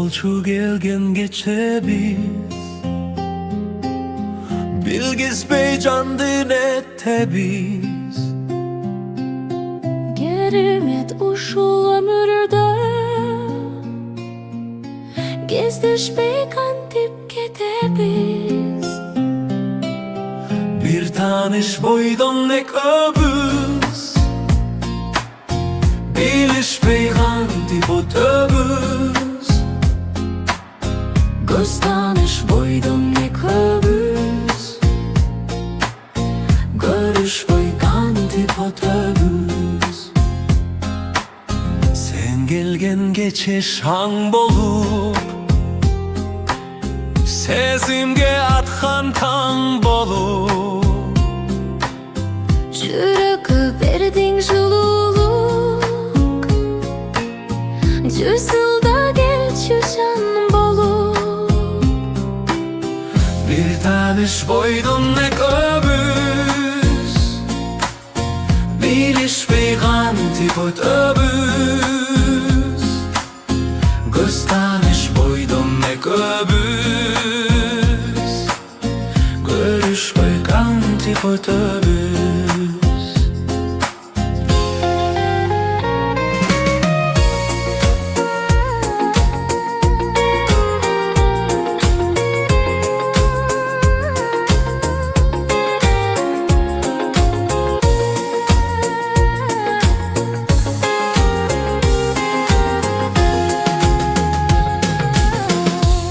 Yolcu gelgen geçebiz Bilgiz beycandı nettebiz Gerimet uşul ömürde Gezdeşbey kantip ketebiz Bir tanış boydan nek öbüz Bilişbey kantip otobüs Göz tanış boydan nek öbüz Görüş boy kantip otobüs Sen gelgen geçe şan bolup Sezimge atkan tan bolup Жүрегі бердің жылулық Жүз жылда келші жан болып Bir tanış boydun nek öbüz Bilişbey kantip otobüs Göz tanış boydun nek öbüz Görüşbey kantip otobüs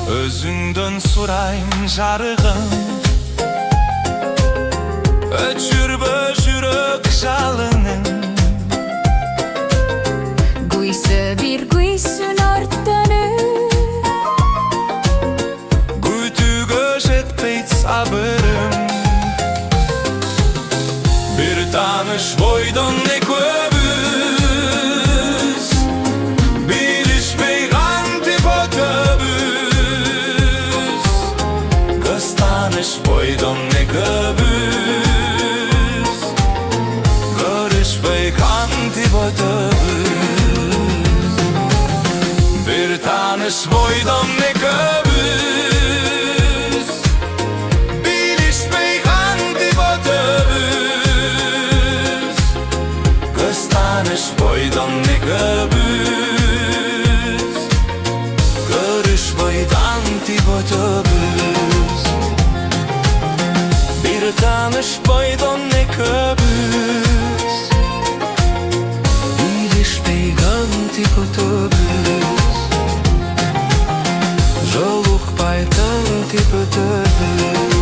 Özünden sorayım jarığım Öçür böşürük жалының Guysa bir guysün örttönü Gütüge jetpeyt sabırım Bir tanış boydan ne köbüz Bilişmey kantip otobüs Göz tanış boydan ne köbüz Görüşmey kantip otobüs Bir tanış boydan ne köbüz Bilişmey kantip otobüs Göz tanış boydan ne köbüz Görüş boydan tip otobüs Bir tanış boydan ne köbüz Bilişmey kantip otobüs Жолук байтан тип otobüs